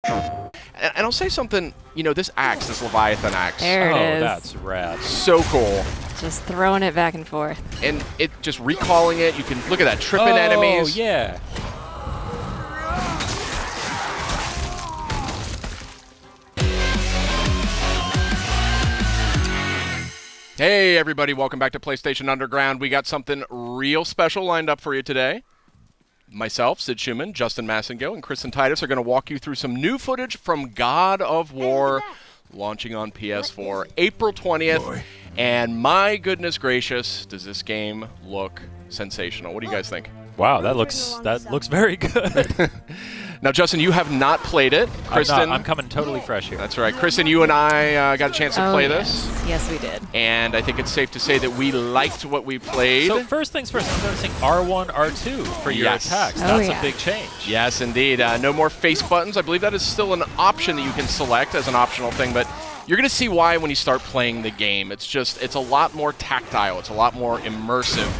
And I'll say something, you know, this axe, this Leviathan axe. There it is. That's rad. So cool. Just throwing it back and forth. And it just recalling it, you can look at that, tripping enemies. Oh, yeah. Hey everybody, welcome back to PlayStation Underground. We got something real special lined up for you today. Myself, Sid Schumann, Justin Massengill, and Kristen Titus are going to walk you through some new footage from God of War, launching on PS4 April 20th. Boy. And my goodness gracious, does this game look sensational. What do you guys think? Wow, that looks very good. Now, Justin, you have not played it. Kristen, I'm coming totally fresh here. That's right. Kristen, you and I got a chance to play this. Yes, we did. And I think it's safe to say that we liked what we played. So first things first, I'm noticing R1, R2 for your attacks. That's a big change. Yes, indeed. No more face buttons. I believe that is still an option that you can select as an optional thing, but you're going to see why when you start playing the game. It's a lot more tactile. It's a lot more immersive.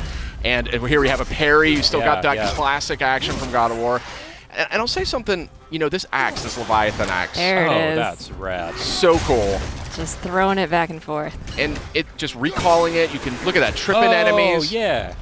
And here we have a parry. You still got that classic action from God of War. And I'll say something, you know, this axe, this Leviathan axe. There it is. That's rad. So cool. Just throwing it back and forth. And it just recalling it, you can look at that, tripping enemies. Oh, yeah.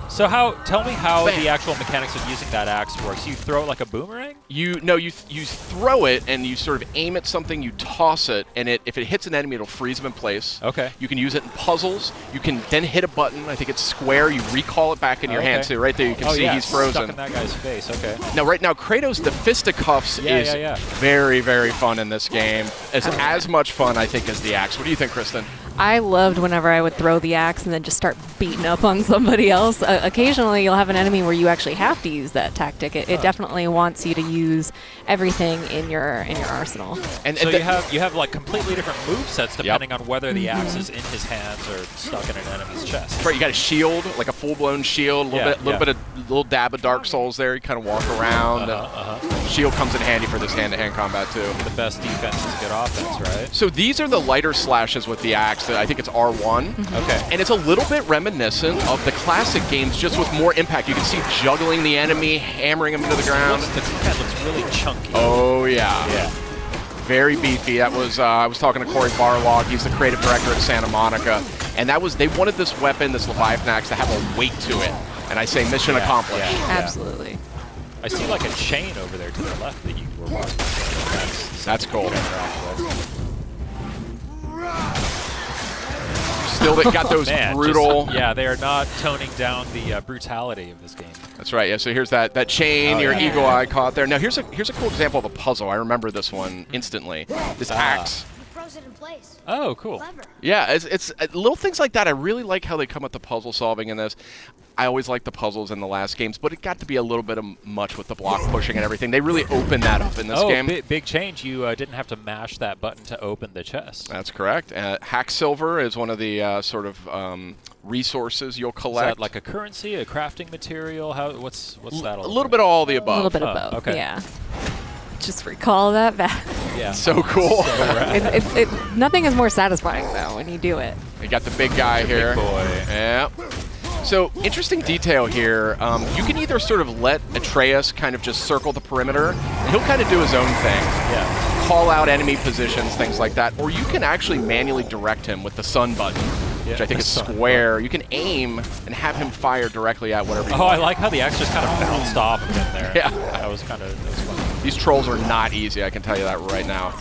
So tell me how the actual mechanics of using that axe works. You throw it like a boomerang? You throw it and you sort of aim at something, you toss it, and if it hits an enemy, it'll freeze them in place. Okay. You can use it in puzzles. You can then hit a button. I think it's square. You recall it back in your hand. So right there you can see he's frozen. Stuck in that guy's face. Okay. Now right now Kratos, the fisticuffs is very, very fun in this game. It's as much fun, I think, as the axe. What do you think, Kristen? I loved whenever I would throw the axe and then just start beating up on somebody else. Occasionally, you'll have an enemy where you actually have to use that tactic. It definitely wants you to use everything in your arsenal. And so you have like completely different movesets depending on whether the axe is in his hands or stuck in an enemy's chest. Right, you got a shield, like a full-blown shield, a little dab of Dark Souls there. You kind of walk around. Shield comes in handy for this hand-to-hand combat too. The best defense is good offense, right? So these are the lighter slashes with the axe. I think it's R1. Okay. And it's a little bit reminiscent of the classic games, just with more impact. You can see juggling the enemy, hammering him into the ground. The head looks really chunky. Oh, yeah. Yeah. Very beefy. That was I was talking to Cory Barlog. He's the creative director at Santa Monica. And they wanted this weapon, this Leviathan axe, to have a weight to it. And I say mission accomplished. Absolutely. I see like a chain over there to the left that you were watching. That's cool. Still got those brutal... they are not toning down the brutality of this game. That's right. Yeah. So here's that chain, your eagle eye caught there. Now here's a cool example of a puzzle. I remember this one instantly. This axe. You froze it in place. Oh, cool. Clever. Yeah, it's little things like that. I really like how they come at the puzzle solving in this. I always liked the puzzles in the last games, but it got to be a little bit much with the block pushing and everything. They really opened that up in this game. Big change. You didn't have to mash that button to open the chest. That's correct. Hack silver is one of the sort of resources you'll collect. Is that like a currency, a crafting material? What's that all A little bit of all the above. A little bit of both, okay. yeah. Just recall that back. Yeah. So cool. Nothing is more satisfying, though, when you do it. You got the big guy here. Big boy. Yeah. So, interesting detail here. You can either sort of let Atreus kind of just circle the perimeter, and he'll kind of do his own thing. Yeah. Call out enemy positions, things like that. Or you can actually manually direct him with the sun button, which I think is square. You can aim and have him fire directly at whatever you want. I like how the axe just kind of bounced off of him there. Yeah. That was fun. These trolls are not easy, I can tell you that right now.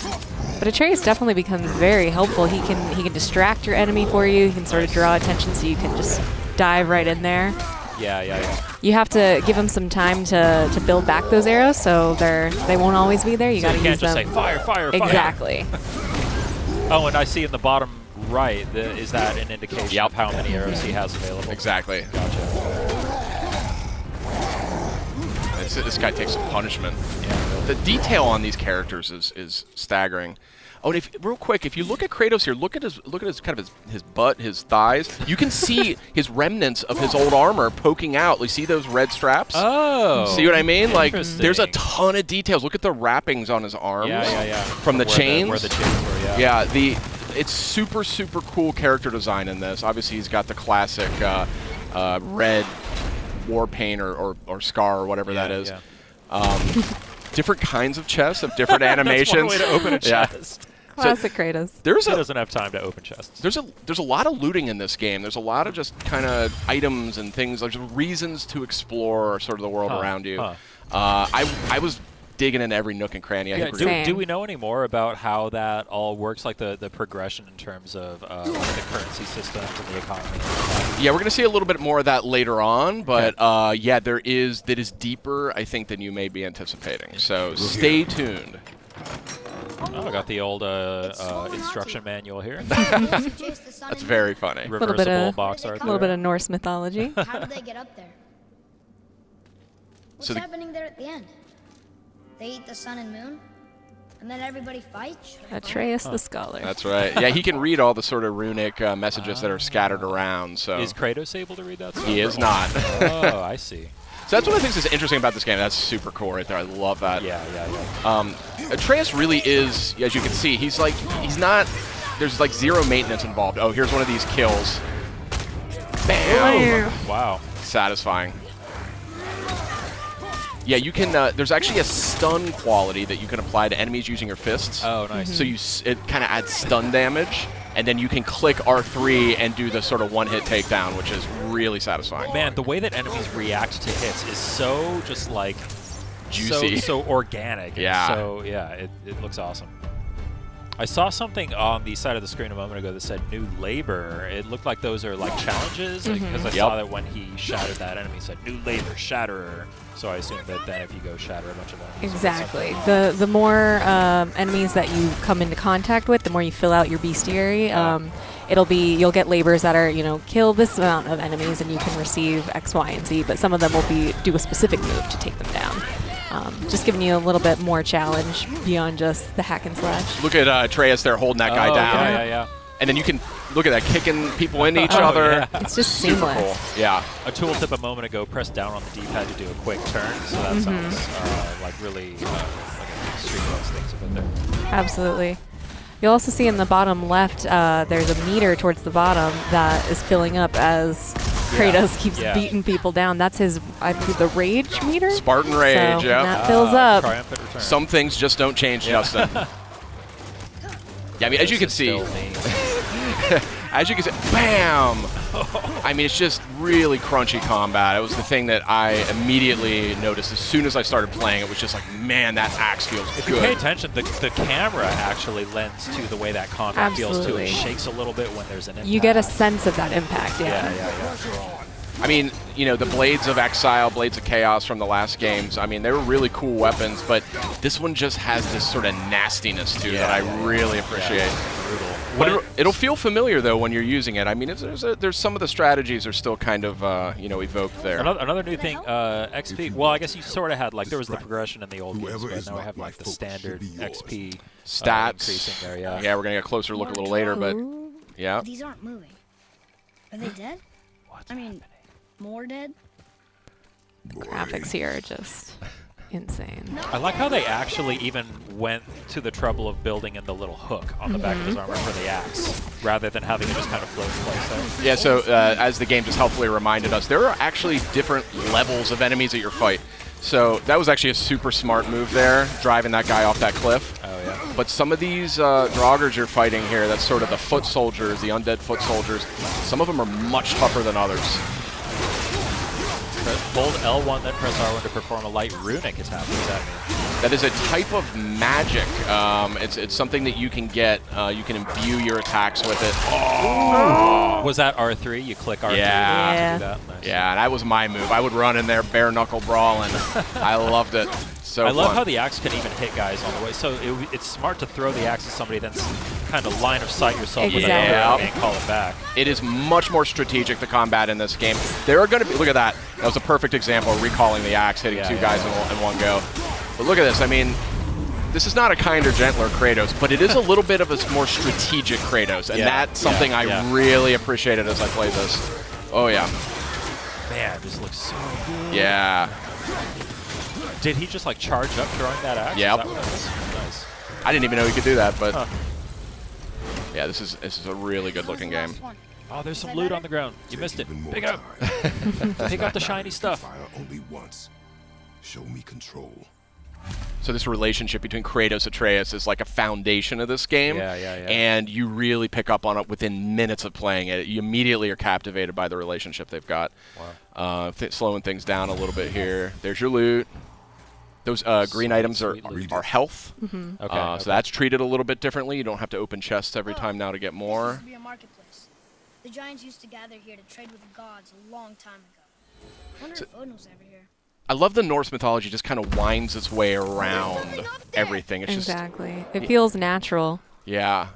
But Atreus definitely becomes very helpful. He can distract your enemy for you. He can sort of draw attention so you can just dive right in there. Yeah. You have to give them some time to build back those arrows, so they won't always be there. You got to use them. You can't just say fire. Exactly. Oh, and I see in the bottom right, is that an indication of how many arrows he has available? Exactly. Gotcha. This guy takes some punishment. Yeah. The detail on these characters is staggering. Oh, and real quick, if you look at Kratos here, look at his kind of his butt, his thighs. You can see his remnants of his old armor poking out. You see those red straps? Oh. See what I mean? Like, there's a ton of details. Look at the wrappings on his arms. Yeah. From the chains. Where the chains were, yeah. Yeah. It's super cool character design in this. Obviously, he's got the classic red war paint or scar or whatever that is. Yeah. different kinds of chests of different animations. That's one way to open a Yeah. chest. Classic Kratos. He doesn't have time to open chests. There's a lot of looting in this game. There's a lot of just kind of items and things. There's reasons to explore sort of the world around you. I was digging into every nook and cranny. I think Do we know any more about how that all works, like the progression in terms of like the currency systems and the economy? Yeah, we're going to see a little bit more of that later on, but yeah, that is deeper, I think, than you may be anticipating. So stay tuned. Oh, I got the old instruction manual here. That's very funny. Reversible box art. A little bit of Norse mythology. How did they get up there? What's So happening there at the end? They eat the sun and moon, and then everybody fights? Atreus the Scholar. That's right. Yeah, he can read all the sort of runic messages that are scattered around. So Is Kratos able to read that stuff? he is not. Oh, I see. So that's one of the things that's interesting about this game. That's super cool right there. I love that. Yeah. Atreus really is, as you can see, he's not, there's like zero maintenance involved. Oh, here's one of these kills. Bam! Wow. Satisfying. Yeah, you can, there's actually a stun quality that you can apply to enemies using your fists. Oh, nice. So it kind of adds stun damage, and then you can click R3 and do the sort of one-hit takedown, which is really satisfying. Man, the way that enemies react to hits is so just like Juicy. so organic. Yeah. So yeah, it looks awesome. I saw something on the side of the screen a moment ago that said new labor. It looked like those are like challenges because I saw that when he shattered that enemy, it said new labor, shatterer. So I assume that then if you go shatter a bunch of enemies. Exactly. The more enemies that you come into contact with, the more you fill out your bestiary. You'll get labors that are, kill this amount of enemies and you can receive X, Y, and Z, but some of them will do a specific move to take them down. Just giving you a little bit more challenge beyond just the hack and slash. Look at Atreus there holding that guy down. Yeah. And then you can look at that, kicking people into each other. Yeah. It's just Super seamless. cool. Yeah. A tooltip a moment ago, press down on the D-pad to do a quick turn. So that sounds like really like a street those things a bit there. Absolutely. You'll also see in the bottom left, there's a meter towards the bottom that is filling up as Kratos keeps beating people down. That's his, I think, the rage meter? Spartan rage, so yeah. that fills up. Triumphant return. Some things just don't change, Justin. Yeah, I mean, as you can see, bam! I mean, it's just really crunchy combat. It was the thing that I immediately noticed as soon as I started playing. It was just like, man, that axe feels If good. you pay attention, the camera actually lends to the way that combat feels too. It shakes a little bit when there's an impact. You get a sense of that impact, Yeah. I mean, the Blades of Exile, Blades of Chaos from the last games, I mean, they were really cool weapons, but this one just has this sort of nastiness to it that I really appreciate. Brutal. But it'll feel familiar, though, when you're using it. I mean, there's some of the strategies are still kind of, evoked there. Another new thing, XP. Well, I guess you sort of had, like, there was the progression in the old games, but now we have, like, the standard XP stats. Increasing there, yeah. Yeah, we're going to get a closer look a little later, but yeah. These aren't moving. Are they dead? What's I mean, more dead? Graphics here are just insane. I like how they actually even went to the trouble of building in the little hook on the back of his armor for the axe, rather than having it just kind of float in place there. Yeah, so as the game just helpfully reminded us, there are actually different levels of enemies at your fight. So that was actually a super smart move there, driving that guy off that cliff. Oh, yeah. But some of these Draugrs you're fighting here, that's sort of the foot soldiers, the undead foot soldiers, some of them are much tougher than others. Hold L1, then press R1 to perform a light runic attack. What does that mean? That is a type of magic. It's something that you can get. You can imbue your attacks with it. Oh! Was that R3? You click R3 Yeah. to do that? Nice. Yeah, and that was my move. I would run in there bare knuckle brawling. I loved it. So I love fun. how the axe can even hit guys on the way. So it's smart to throw the axe at somebody, then kind of line of sight yourself with Exactly. another and call it back. It is much more strategic, the combat in this game. There are going to be, look at that. That was a perfect example of recalling the axe, hitting two guys in one go. But look at this. I mean, this is not a kinder, gentler Kratos, but it is a little bit of a more strategic Kratos, and that's something I really appreciated as I played this. Oh, yeah. Man, this looks so good. Yeah. Did he just like charge up throwing that axe? Yep. Is that what that is? Nice. I didn't even know he could do that, but yeah, this is a really good looking game. Oh, there's some loot on the ground. You missed it. Pick it up. Pick up the shiny stuff. Fire only once. Show me control. So this relationship between Kratos and Atreus is like a foundation of this game. Yeah. And you really pick up on it within minutes of playing it. You immediately are captivated by the relationship they've got. Wow. Slowing things down a little bit here. There's your loot. Those green items are health. Okay. So that's treated a little bit differently. You don't have to open chests every time now to get This more. used to be a marketplace. The giants used to gather here to trade with the gods a long time ago. I wonder if Odin was ever here. I love the Norse mythology just kind of winds its way around everything. It's Exactly. It feels natural. Yeah.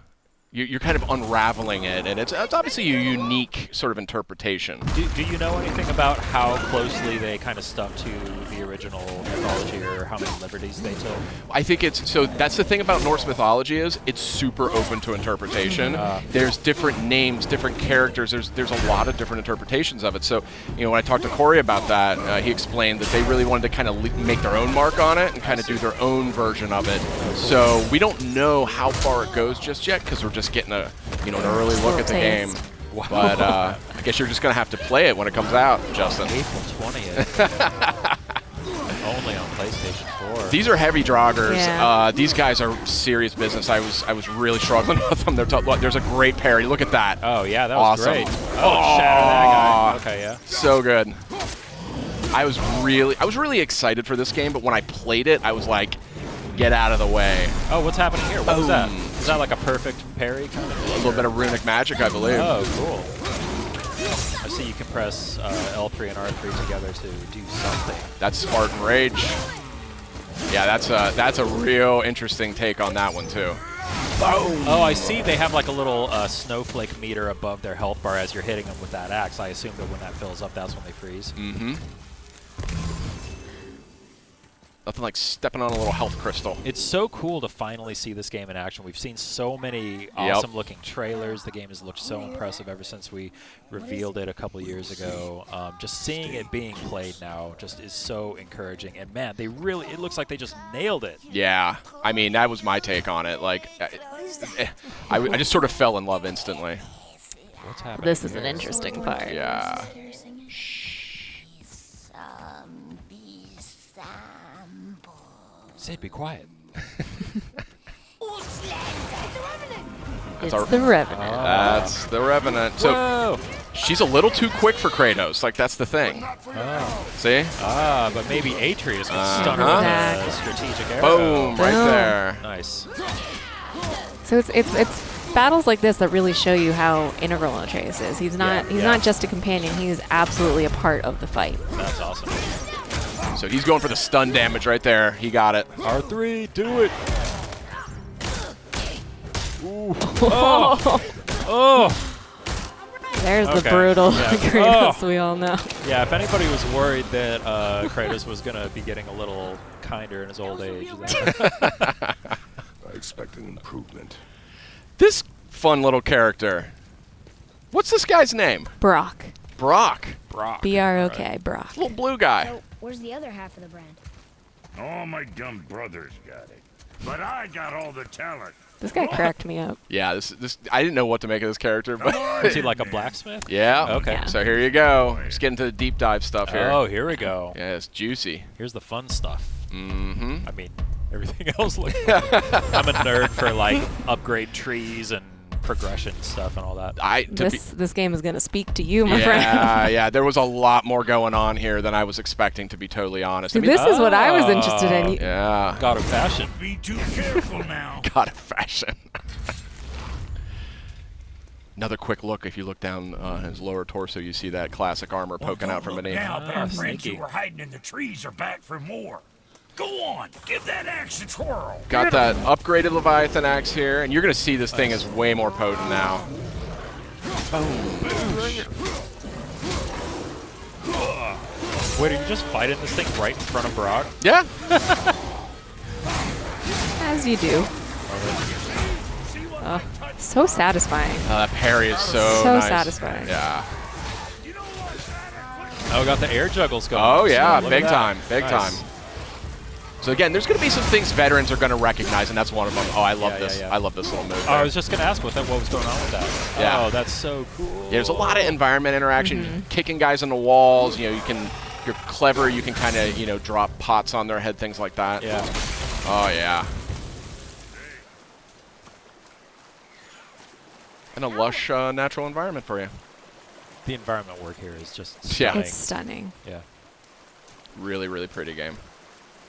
You're kind of unraveling it, and it's obviously a unique sort of interpretation. Do you know anything about how closely they kind of stuck to the original mythology, or how many liberties they took? I think so that's the thing about Norse mythology is it's super open to interpretation. There's different names, different characters. There's a lot of different interpretations of it. So, when I talked to Cory about that, he explained that they really wanted to kind of make their own mark on it and kind of do their own version of it. So we don't know how far it goes just yet because we're just getting an early look at the game. Wow. But I guess you're just gonna have to play it when it comes out, Justin. April 20th. Only on PlayStation 4. These are heavy joggers. Yeah. These guys are serious business. I was really struggling with them. Look, there's a great parry. Look at that. Oh yeah, that was Awesome. great. Oh, shatter that guy. Okay, yeah. So good. I was really excited for this game, but when I played it, I was like, get out of the way. Oh, what's happening here? What is that? Is that like a perfect parry kind of thing? A little bit of runic magic, I believe. Oh, cool. I see you can press L3 and R3 together to do something. That's Spartan Rage. Yeah, that's a real interesting take on that one too. Boom. Oh, I see they have like a little snowflake meter above their health bar as you're hitting them with that axe. I assume that when that fills up, that's when they freeze. Mm-hmm. Nothing like stepping on a little health crystal. It's so cool to finally see this game in action. We've seen so many awesome-looking trailers. The game has looked so impressive ever since we revealed it a couple years ago. Just seeing it being played now just is so encouraging. And man, it looks like they just nailed it. Yeah, I mean, that was my take on it. Like, I just sort of fell in love instantly. What's happening? This is an interesting part. Yeah. Sid, be quiet. It's the Revenant. That's the Revenant. So Whoa! she's a little too quick for Kratos. Like, that's the thing. Oh. See? But maybe Atreus can stun her with a strategic arrow. Boom, right there. Nice. So it's battles like this that really show you how integral Atreus is. He's not just a companion. He is absolutely a part of the fight. That's awesome. So he's going for the stun damage right there. He got it. R3, do it. Ooh. Oh. Oh. There's the brutal Yeah. Kratos we all know. Yeah, if anybody was worried that Kratos was going to be getting a little kinder in his old age. I expect an improvement. This fun little character. What's this guy's name? Brock. Brock. B-R-O-K, Brock. Little blue guy. So, where's the other half of the brand? All my dumb brothers got it. But I got all the talent. This guy cracked me up. Yeah, this I didn't know what to make of this character, but Is he like a blacksmith? yeah. Okay. Yeah. So here you go. Just getting to the deep dive stuff here. Oh, here we go. Yeah, it's juicy. Here's the fun stuff. Mm-hmm. I mean, everything else looks fun. I'm a nerd for like upgrade trees and progression stuff and all that. This game is going to speak to you, my friend. Yeah, there was a lot more going on here than I was expecting, to be totally honest. See, this is what I was interested in. Yeah. God of fashion. Be too careful now. God of fashion. Another quick look. If you look down his lower torso, you see that classic armor poking out from beneath. Now, but our friends sneaky. who were hiding in the trees are back for more. Go on, give that axe a twirl. Got that upgraded Leviathan axe here, and you're going to see this thing is way more potent now. Wait, are you just fighting this thing right in front of Brock? Yeah. As you do. So satisfying. That parry is so nice. satisfying. Yeah. Oh, got the air juggles going. Oh, yeah. Look Big at that. time. Big Nice. time. So again, there's going to be some things veterans are going to recognize, and that's one of them. Oh, I love Yeah, this. yeah, yeah. I love this little move. Oh, I there. was just going to ask what was going on with that. Yeah. Oh, that's so cool. Yeah, there's a lot of environment interaction, kicking guys on the walls. You're clever. You can kind of, drop pots on their head, things like that. Yeah. Oh, yeah. And a lush natural environment for you. The environment work here is just Yeah. stunning. It's stunning. Yeah. Really, really pretty game.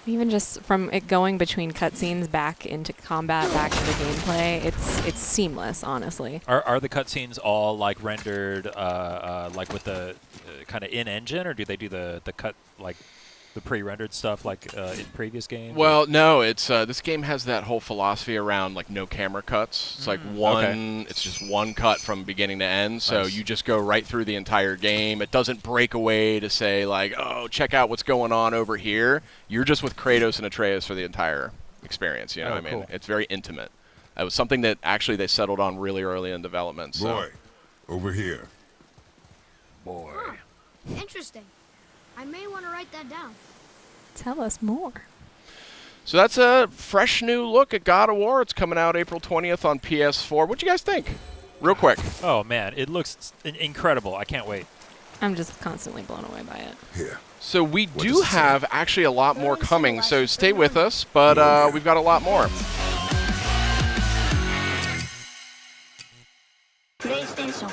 Even just from it going between cutscenes back into combat, back into gameplay, it's seamless, honestly. Are the cutscenes all like rendered like with the kind of in engine, or do they do the cut like the pre-rendered stuff like in previous games? Well, no, it's this game has that whole philosophy around like no camera cuts. It's like one, okay. it's just one cut from beginning to end. So Nice. you just go right through the entire game. It doesn't break away to say like, oh, check out what's going on over here. You're just with Kratos and Atreus for the entire experience. You know Oh, what I mean? cool. It's very intimate. It was something that actually they settled on really early in development. So. Boy, over here. Boy. Interesting. I may want to write that down. Tell us more. So that's a fresh new look at God of War. It's coming out April 20th on PS4. What do you guys think? Real quick. Oh man, it looks incredible. I can't wait. I'm just constantly blown away by it. Here. So we What do does it say? have actually a lot more coming, so stay with us, but we've got a lot more. PlayStation